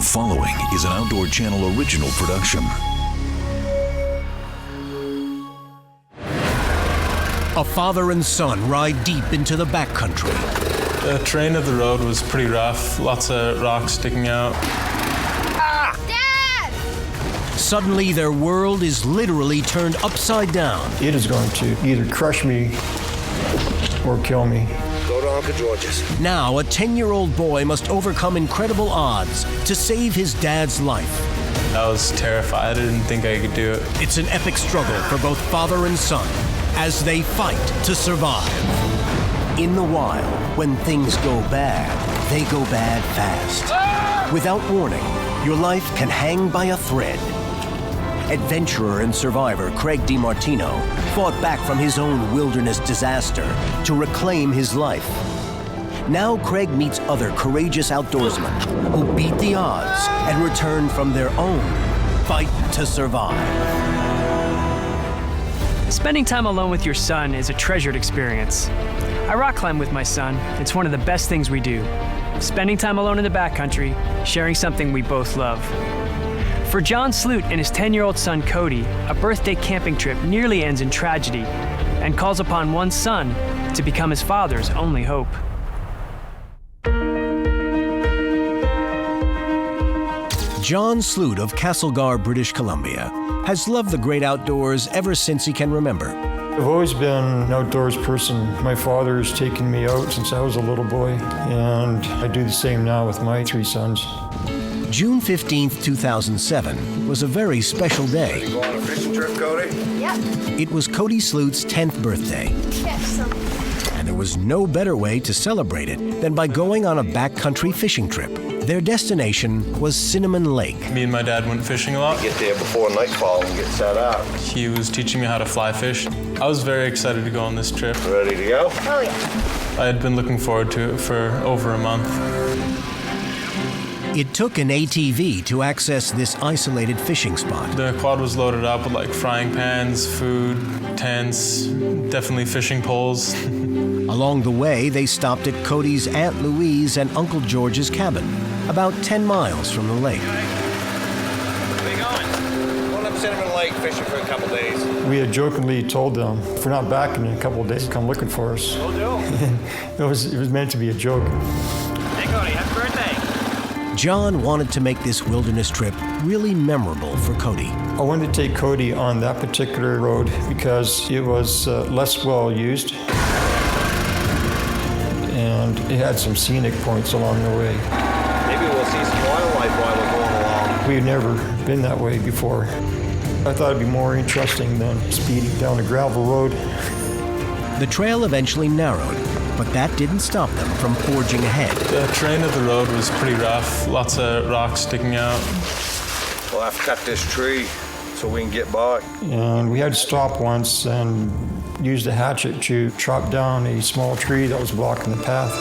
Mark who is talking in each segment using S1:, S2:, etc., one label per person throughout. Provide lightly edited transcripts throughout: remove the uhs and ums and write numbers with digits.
S1: following is an Outdoor Channel original production.
S2: A father and son ride deep into the backcountry.
S3: The terrain of the road was pretty rough, lots of rocks sticking out.
S4: Dad!
S2: Suddenly, their world is literally turned upside down.
S5: It is going to either crush me or kill me.
S6: Go to Uncle George's.
S2: Now, a 10-year-old boy must overcome incredible odds to save his dad's life.
S3: I was terrified. I didn't think I could do it.
S2: It's an epic struggle for both father and son as they fight to survive. In the wild, when things go bad, they go bad fast. Without warning, your life can hang by a thread. Adventurer and survivor Craig DiMartino fought back from his own wilderness disaster to reclaim his life. Now Craig meets other courageous outdoorsmen who beat the odds and return from their own fight to survive.
S7: Spending time alone with your son is a treasured experience. I rock climb with my son. It's one of the best things we do. Spending time alone in the backcountry, sharing something we both love. For John Sloot and his 10-year-old son Cody, a birthday camping trip nearly ends in tragedy and calls upon one son to become his father's only hope.
S2: John Sloot of Castlegar, British Columbia, has loved the great outdoors ever since he can remember.
S5: I've always been an outdoors person. My father has taken me out since I was a little boy, and I do the same now with my 3 sons.
S2: June 15th, 2007 was a very special day.
S6: You go on a fishing trip, Cody?
S4: Yep.
S2: It was Cody Sloot's 10th birthday,
S4: Catch some.
S2: and there was no better way to celebrate it than by going on a backcountry fishing trip. Their destination was Cinnamon Lake.
S3: Me and my dad went fishing a lot.
S6: Get there before nightfall and get set up.
S3: He was teaching me how to fly fish. I was very excited to go on this trip.
S6: Ready to go?
S4: Oh, yeah.
S3: I had been looking forward to it for over a month.
S2: It took an ATV to access this isolated fishing spot.
S3: The quad was loaded up with like frying pans, food, tents, definitely fishing poles.
S2: Along the way, they stopped at Cody's Aunt Louise and Uncle George's cabin, about 10 miles from the lake.
S6: Where you going? Going up Cinnamon Lake fishing for a couple days.
S5: We had jokingly told them, if we're not back in a couple of days, come looking for us.
S6: Will do.
S5: It was meant to be a joke.
S6: Hey, Cody, happy birthday.
S2: John wanted to make this wilderness trip really memorable for Cody.
S5: I wanted to take Cody on that particular road because it was less well used, and it had some scenic points along the way.
S6: Maybe we'll see some wildlife while we're going along.
S5: We had never been that way before. I thought it'd be more interesting than speeding down a gravel road.
S2: The trail eventually narrowed, but that didn't stop them from forging ahead.
S3: The terrain of the road was pretty rough, lots of rocks sticking out.
S6: We'll have to cut this tree so we can get by.
S5: And we had to stop once and use the hatchet to chop down a small tree that was blocking the path.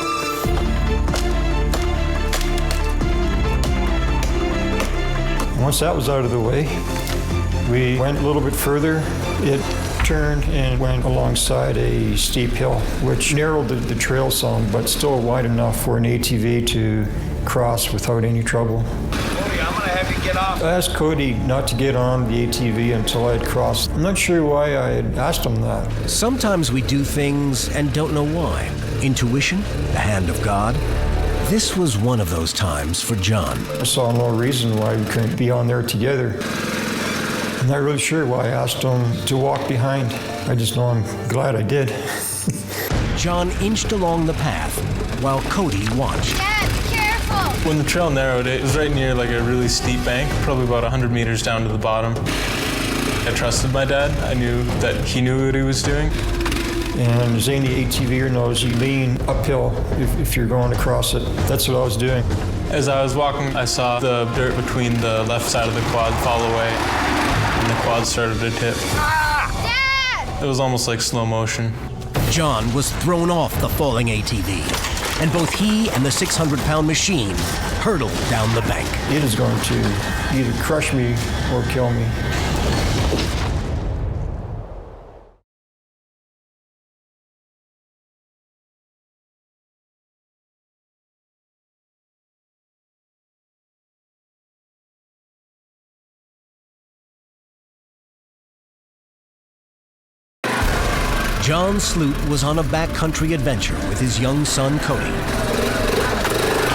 S5: Once that was out of the way, we went a little bit further. It turned and went alongside a steep hill, which narrowed the trail some, but still wide enough for an ATV to cross without any trouble.
S6: Cody, I'm gonna have you get off.
S5: I asked Cody not to get on the ATV until I had crossed. I'm not sure why I had asked him that.
S2: Sometimes we do things and don't know why. Intuition, the hand of God. This was one of those times for John.
S5: I saw no reason why we couldn't be on there together. I'm not really sure why I asked him to walk behind. I just know I'm glad I did.
S2: John inched along the path while Cody watched.
S4: Dad, be careful.
S3: When the trail narrowed, it was right near like a really steep bank, probably about 100 meters down to the bottom. I trusted my dad. I knew that he knew what he was doing.
S5: And as any ATVer knows, you lean uphill if you're going across it. That's what I was doing.
S3: As I was walking, I saw the dirt between the left side of the quad fall away, and the quad started to tip.
S4: Dad!
S3: It was almost like slow motion.
S2: John was thrown off the falling ATV, and both he and the 600-pound machine hurtled down the bank.
S5: It is going to either crush me or kill me.
S2: John Sloot was on a backcountry adventure with his young son, Cody,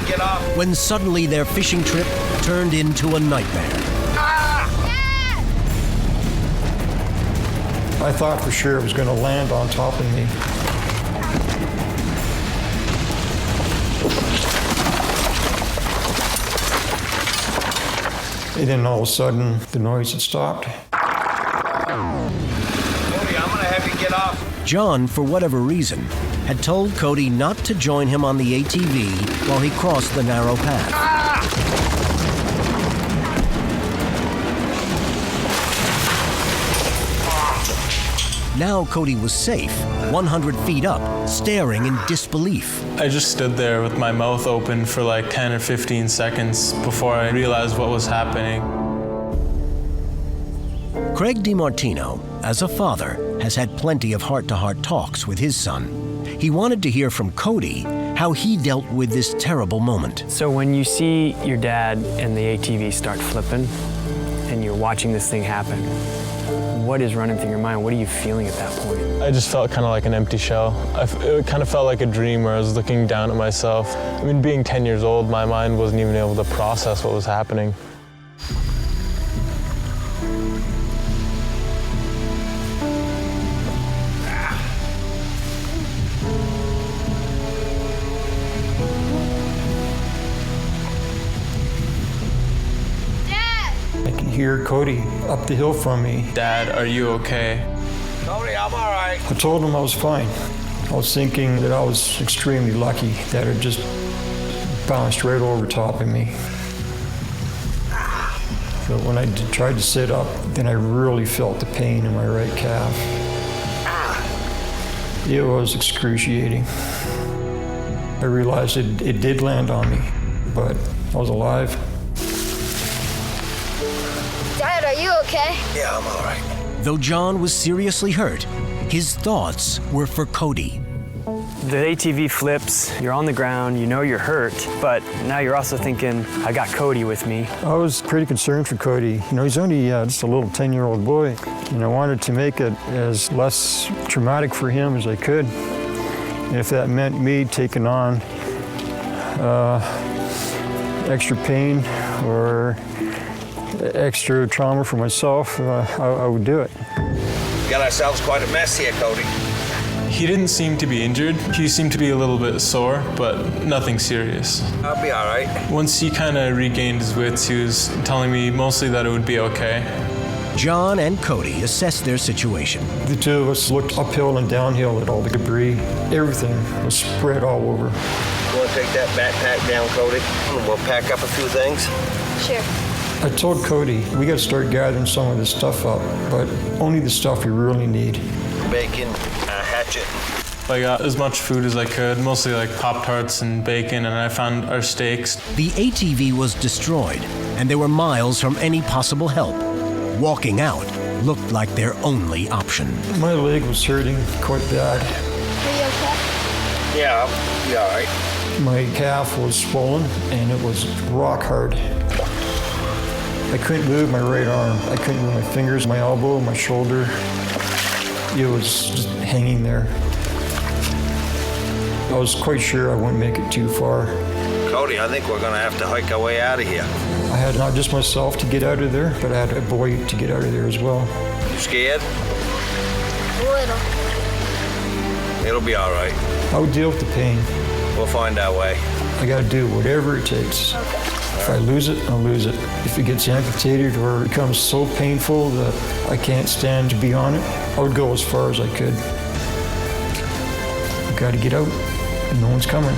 S6: Get off.
S2: when suddenly their fishing trip turned into a nightmare.
S5: I thought for sure it was going to land on top of me. And then all of a sudden, the noise had stopped.
S6: Cody, I'm gonna have you get off.
S2: John, for whatever reason, had told Cody not to join him on the ATV while he crossed the narrow path. Now Cody was safe, 100 feet up, staring in disbelief.
S3: I just stood there with my mouth open for like 10 or 15 seconds before I realized what was happening.
S2: Craig DiMartino, as a father, has had plenty of heart-to-heart talks with his son. He wanted to hear from Cody how he dealt with this terrible moment.
S7: So when you see your dad and the ATV start flipping and you're watching this thing happen, what is running through your mind? What are you feeling at that point?
S3: I just felt kind of like an empty shell. It kind of felt like a dream where I was looking down at myself. I mean, being 10 years old, my mind wasn't even able to process what was happening.
S5: I can hear Cody up the hill from me.
S3: Dad, are you okay?
S6: Cody, I'm all right.
S5: I told him I was fine. I was thinking that I was extremely lucky that it just bounced right over top of me. But when I tried to sit up, then I really felt the pain in my right calf. It was excruciating. I realized it did land on me, but I was alive.
S4: Dad, are you okay?
S6: Yeah, I'm all right.
S2: Though John was seriously hurt, his thoughts were for Cody.
S7: The ATV flips, you're on the ground, you know you're hurt, but now you're also thinking, I got Cody with me.
S5: I was pretty concerned for Cody. You know, he's only just a little 10-year-old boy, and I wanted to make it as less traumatic for him as I could. And if that meant me taking on extra pain or extra trauma for myself, I would do it.
S6: Got ourselves quite a mess here, Cody.
S3: He didn't seem to be injured. He seemed to be a little bit sore, but nothing serious.
S6: I'll be all right.
S3: Once he kind of regained his wits, he was telling me mostly that it would be okay.
S2: John and Cody assessed their situation.
S5: The two of us looked uphill and downhill at all the debris. Everything was spread all over.
S6: You want to take that backpack down, Cody? And we'll pack up a few things.
S4: Sure.
S5: I told Cody, we got to start gathering some of this stuff up, but only the stuff we really need.
S6: Bacon, a hatchet.
S3: I got as much food as I could, mostly like Pop-Tarts and bacon, and I found our steaks.
S2: The ATV was destroyed, and they were miles from any possible help. Walking out looked like their only option.
S5: My leg was hurting quite bad.
S4: Are you okay?
S6: Yeah, I'll be all right.
S5: My calf was swollen, and it was rock hard. I couldn't move my right arm. I couldn't move my fingers, my elbow, my shoulder. It was just hanging there. I was quite sure I wouldn't make it too far.
S6: Cody, I think we're going to have to hike our way out of here.
S5: I had not just myself to get out of there, but I had a boy to get out of there as well.
S6: You scared?
S4: A little.
S6: It'll be all right.
S5: I would deal with the pain.
S6: We'll find our way.
S5: I got to do whatever it takes. If I lose it, I'll lose it. If it gets amputated or becomes so painful that I can't stand to be on it, I would go as far as I could. I got to get out, and no one's coming.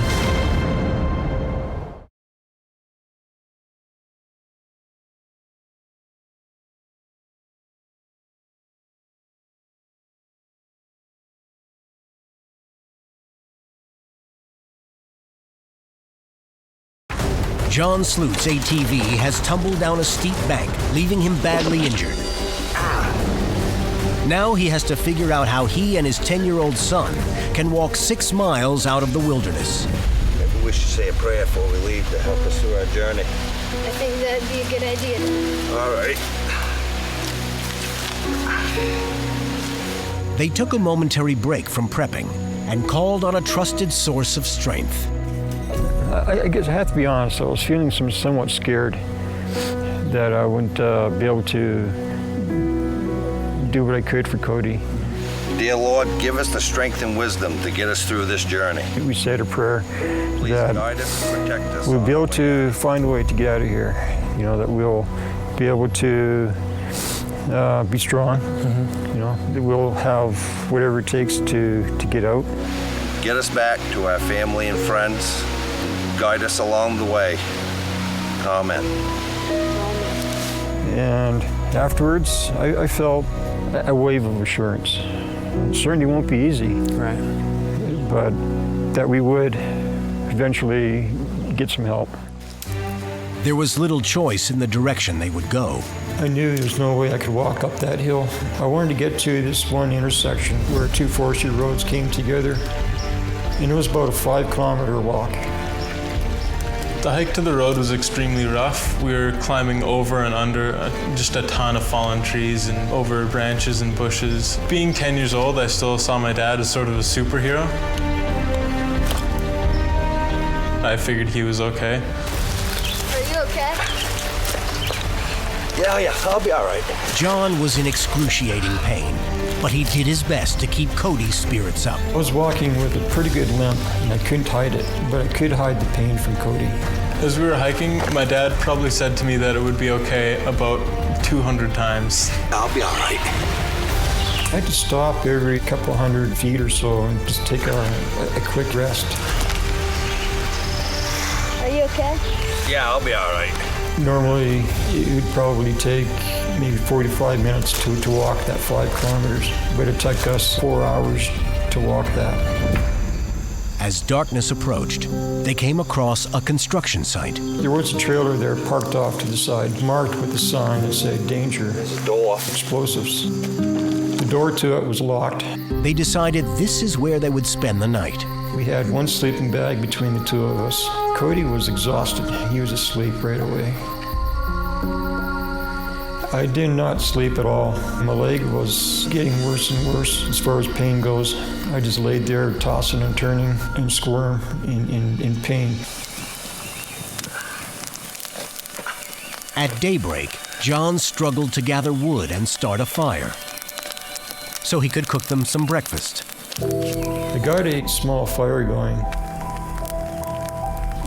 S2: John Sloot's ATV has tumbled down a steep bank, leaving him badly injured. Now he has to figure out how he and his 10-year-old son can walk 6 miles out of the wilderness.
S6: Maybe we should say a prayer before we leave to help us through our journey.
S4: I think that'd be a good idea.
S6: All right.
S2: They took a momentary break from prepping and called on a trusted source of strength.
S5: I guess I have to be honest, I was feeling somewhat scared that I wouldn't be able to do what I could for Cody.
S6: Dear Lord, give us the strength and wisdom to get us through this journey.
S5: We said a prayer
S6: Please
S5: that
S6: guide us and protect us.
S5: we'll be able to find a way to get out of here. You know, that we'll be able to be strong. You know, that we'll have whatever it takes to get out.
S6: Get us back to our family and friends. Guide us along the way. Amen.
S5: And afterwards, I felt a wave of assurance. It certainly won't be easy,
S7: Right.
S5: but that we would eventually get some help.
S2: There was little choice in the direction they would go.
S5: I knew there was no way I could walk up that hill. I wanted to get to this one intersection where two forestry roads came together, and it was about a 5-kilometer walk.
S3: The hike to the road was extremely rough. We were climbing over and under just a ton of fallen trees and over branches and bushes. Being 10 years old, I still saw my dad as sort of a superhero. I figured he was okay.
S4: Are you okay?
S6: Yeah, I'll be all right.
S2: John was in excruciating pain, but he did his best to keep Cody's spirits up.
S5: I was walking with a pretty good limp, and I couldn't hide it, but I could hide the pain from Cody.
S3: As we were hiking, my dad probably said to me that it would be okay about 200 times.
S6: I'll be all right.
S5: I had to stop every couple hundred feet or so and just take a quick rest.
S4: Are you okay?
S6: Yeah, I'll be all right.
S5: Normally, it would probably take maybe 45 minutes to walk that 5 kilometers, but it took us 4 hours to walk that.
S2: As darkness approached, they came across a construction site.
S5: There was a trailer there parked off to the side, marked with a sign that said, "Danger,
S6: There's a door.
S5: explosives." The door to it was locked.
S2: They decided this is where they would spend the night.
S5: We had one sleeping bag between the two of us. Cody was exhausted. He was asleep right away. I did not sleep at all. My leg was getting worse and worse as far as pain goes. I just laid there tossing and turning and squirming in pain.
S2: At daybreak, John struggled to gather wood and start a fire so he could cook them some breakfast.
S5: I got a small fire going,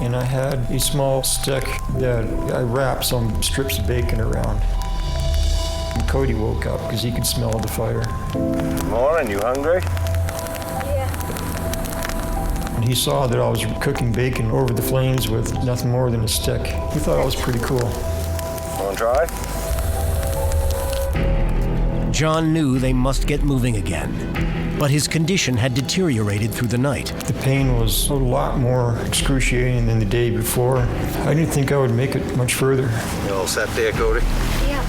S5: and I had a small stick that I wrapped some strips of bacon around. And Cody woke up because he could smell the fire.
S6: Morning, you hungry?
S4: Yeah.
S5: And he saw that I was cooking bacon over the flames with nothing more than a stick. He thought I was pretty cool.
S6: Wanna try?
S2: John knew they must get moving again, but his condition had deteriorated through the night.
S5: The pain was a lot more excruciating than the day before. I didn't think I would make it much further,
S6: You all set there, Cody?
S4: Yeah.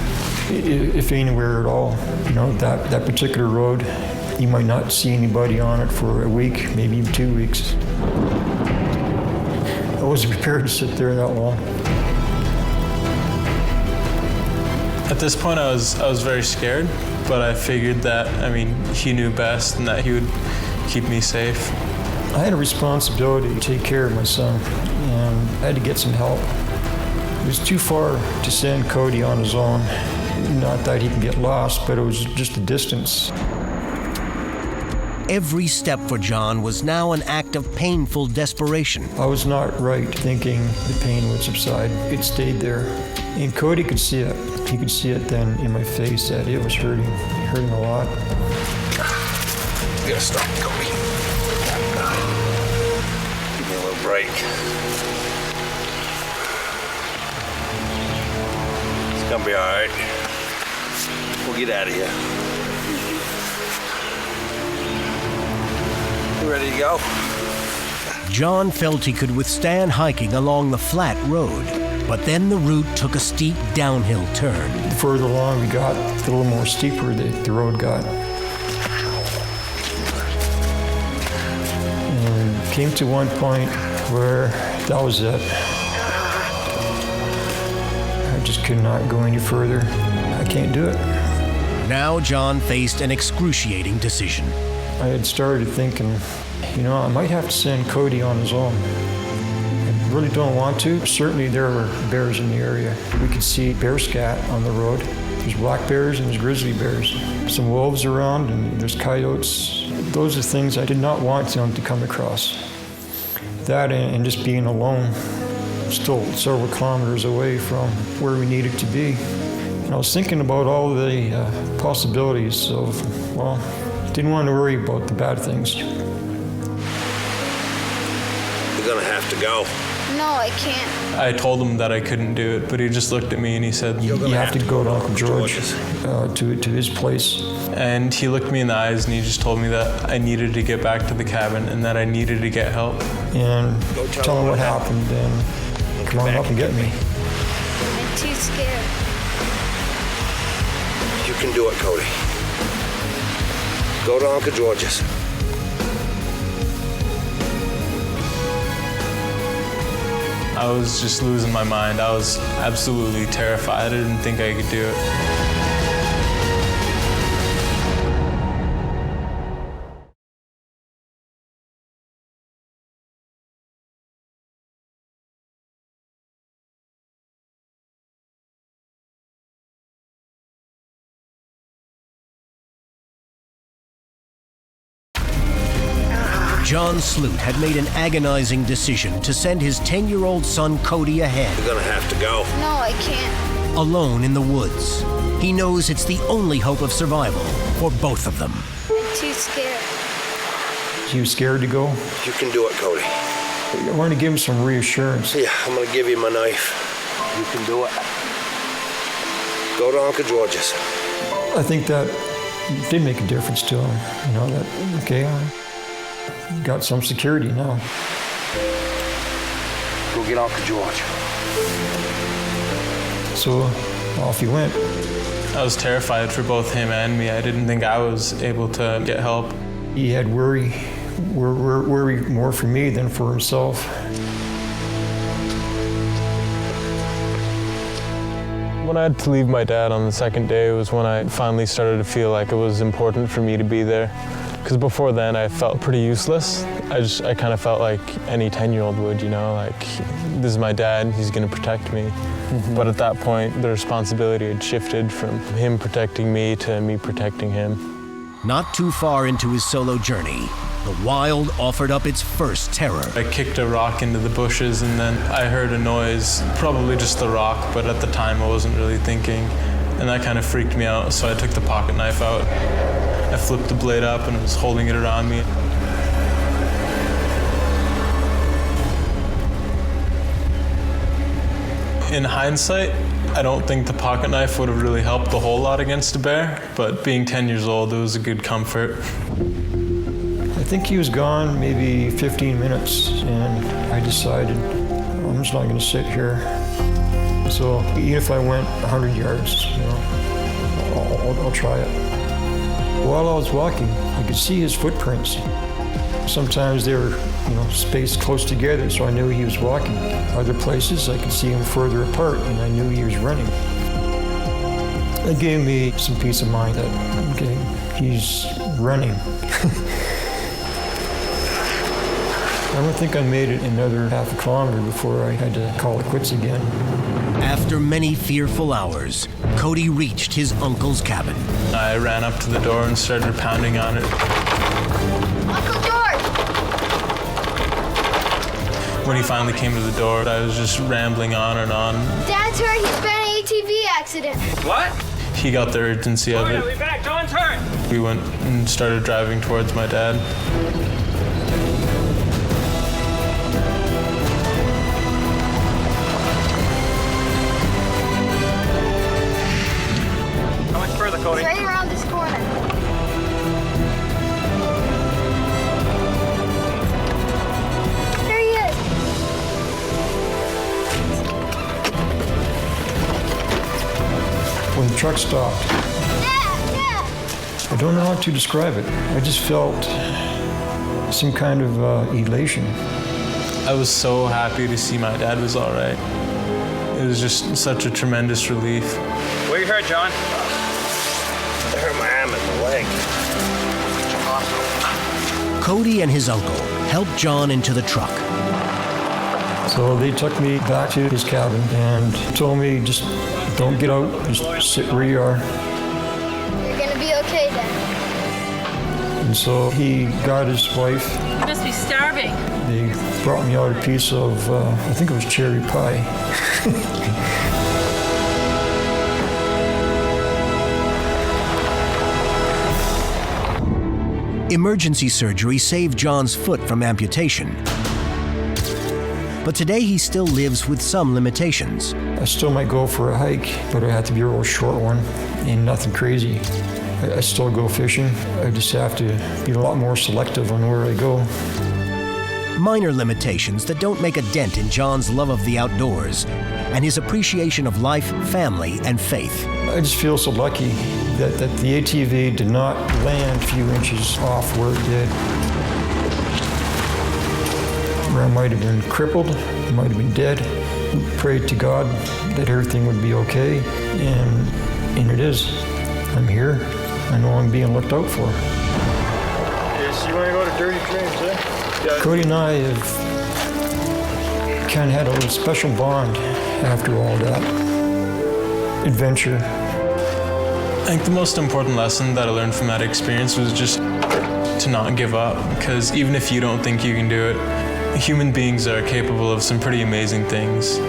S5: if anywhere at all. You know, that particular road, you might not see anybody on it for a week, maybe even 2 weeks. I wasn't prepared to sit there that long.
S3: At this point, I was very scared, but I figured that, he knew best and that he would keep me safe.
S5: I had a responsibility to take care of my son, and I had to get some help. It was too far to send Cody on his own. Not that he can get lost, but it was just the distance.
S2: Every step for John was now an act of painful desperation.
S5: I was not right thinking the pain would subside. It stayed there. And Cody could see it. He could see it then in my face that it was hurting a lot.
S6: You gotta stop, Cody. Give me a little break. It's gonna be all right. We'll get out of here. You ready to go?
S2: John felt he could withstand hiking along the flat road, but then the route took a steep downhill turn.
S5: The further along we got, the little more steeper the road got. And came to one point where that was it. I just could not go any further. I can't do it.
S2: Now John faced an excruciating decision.
S5: I had started thinking, I might have to send Cody on his own. I really don't want to. Certainly there were bears in the area. We could see bear scat on the road. There's black bears and there's grizzly bears. Some wolves around and there's coyotes. Those are things I did not want them to come across. That and just being alone, still several kilometers away from where we needed to be. And I was thinking about all the possibilities of, didn't want to worry about the bad things.
S6: You're gonna have to go.
S4: No, I can't.
S3: I told him that I couldn't do it, but he just looked at me and he said,
S5: You have to go to Uncle George, to his place.
S3: And he looked me in the eyes and he just told me that I needed to get back to the cabin and that I needed to get help.
S5: And tell him what happened and come on up and get me.
S4: I'm too scared.
S6: You can do it, Cody. Go to Uncle George's.
S3: I was just losing my mind. I was absolutely terrified. I didn't think I could do it.
S2: John Sloot had made an agonizing decision to send his 10-year-old son Cody ahead.
S6: You're gonna have to go.
S4: No, I can't.
S2: Alone in the woods. He knows it's the only hope of survival for both of them.
S4: I'm too scared.
S5: He was scared to go.
S6: You can do it, Cody.
S5: I wanted to give him some reassurance.
S6: Yeah, I'm gonna give you my knife. You can do it. Go to Uncle George's.
S5: I think that did make a difference to him. I got some security now.
S6: Go get Uncle George.
S5: So off he went.
S3: I was terrified for both him and me. I didn't think I was able to get help.
S5: He had worry more for me than for himself.
S3: When I had to leave my dad on the second day was when I finally started to feel like it was important for me to be there. Because before then I felt pretty useless. I kind of felt like any 10-year-old would, like this is my dad, he's gonna protect me. Mm-hmm. But at that point, the responsibility had shifted from him protecting me to me protecting him.
S2: Not too far into his solo journey, the wild offered up its first terror.
S3: I kicked a rock into the bushes and then I heard a noise, probably just the rock, but at the time I wasn't really thinking. And that kind of freaked me out, so I took the pocket knife out. I flipped the blade up and was holding it around me. In hindsight, I don't think the pocket knife would have really helped a whole lot against a bear, but being 10 years old, it was a good comfort.
S5: I think he was gone maybe 15 minutes, and I decided I'm just not going to sit here. So even if I went 100 yards, I'll try it. While I was walking, I could see his footprints. Sometimes they were, spaced close together, so I knew he was walking. Other places, I could see him further apart, and I knew he was running. It gave me some peace of mind that, okay, he's running. I don't think I made it another half a kilometer before I had to call it quits again.
S2: After many fearful hours, Cody reached his uncle's cabin.
S3: I ran up to the door and started pounding on it.
S4: Uncle George!
S3: When he finally came to the door, I was just rambling on and on.
S4: Dad's hurt. He's been in an ATV accident.
S8: What?
S3: He got the urgency of it.
S8: I'll be back. John's hurt.
S3: We went and started driving towards my dad.
S8: How much further, Cody?
S4: It's right around this corner. There he is.
S5: When the truck stopped,
S4: Dad!
S5: I don't know how to describe it. I just felt some kind of elation.
S3: I was so happy to see my dad was all right. It was just such a tremendous relief.
S8: Where you hurt, John?
S6: It hurt my arm in the leg.
S2: Cody and his uncle helped John into the truck.
S5: So they took me back to his cabin and told me, just don't get out, just sit where you are.
S4: You're gonna be okay then.
S5: And so he got his wife.
S9: You must be starving.
S5: They brought me out a piece of, I think it was cherry pie.
S2: Emergency surgery saved John's foot from amputation. But today he still lives with some limitations.
S5: I still might go for a hike, but it had to be a real short one and nothing crazy. I still go fishing. I just have to be a lot more selective on where I go.
S2: Minor limitations that don't make a dent in John's love of the outdoors and his appreciation of life, family, and faith.
S5: I just feel so lucky that the ATV did not land a few inches off where it did. Where I might have been crippled, I might have been dead. I prayed to God that everything would be okay, and it is. I'm here. I know I'm being looked out for.
S10: So you want to go to Dirty Dreams, eh? Yeah.
S5: Cody and I have kind of had a little special bond after all that adventure.
S3: I think the most important lesson that I learned from that experience was just to not give up, because even if you don't think you can do it, human beings are capable of some pretty amazing things.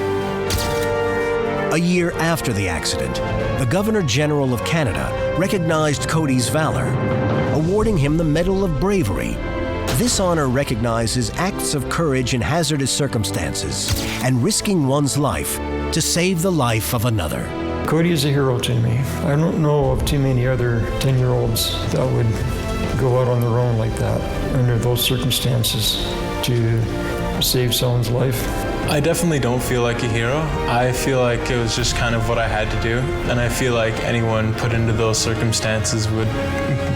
S2: A year after the accident, the Governor General of Canada recognized Cody's valor, awarding him the Medal of Bravery. This honor recognizes acts of courage in hazardous circumstances and risking one's life to save the life of another.
S5: Cody is a hero to me. I don't know of too many other 10-year-olds that would go out on their own like that under those circumstances to save someone's life.
S3: I definitely don't feel like a hero. I feel like it was just kind of what I had to do, and I feel like anyone put into those circumstances would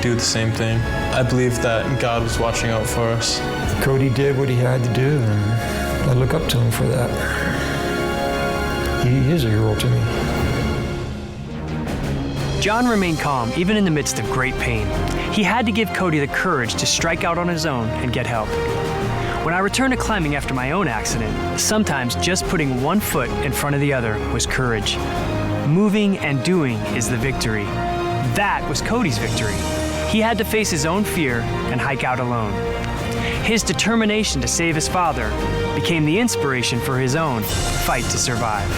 S3: do the same thing. I believe that God was watching out for us.
S5: Cody did what he had to do, and I look up to him for that. He is a hero to me.
S7: John remained calm even in the midst of great pain. He had to give Cody the courage to strike out on his own and get help. When I returned to climbing after my own accident, sometimes just putting one foot in front of the other was courage. Moving and doing is the victory. That was Cody's victory. He had to face his own fear and hike out alone. His determination to save his father became the inspiration for his own fight to survive.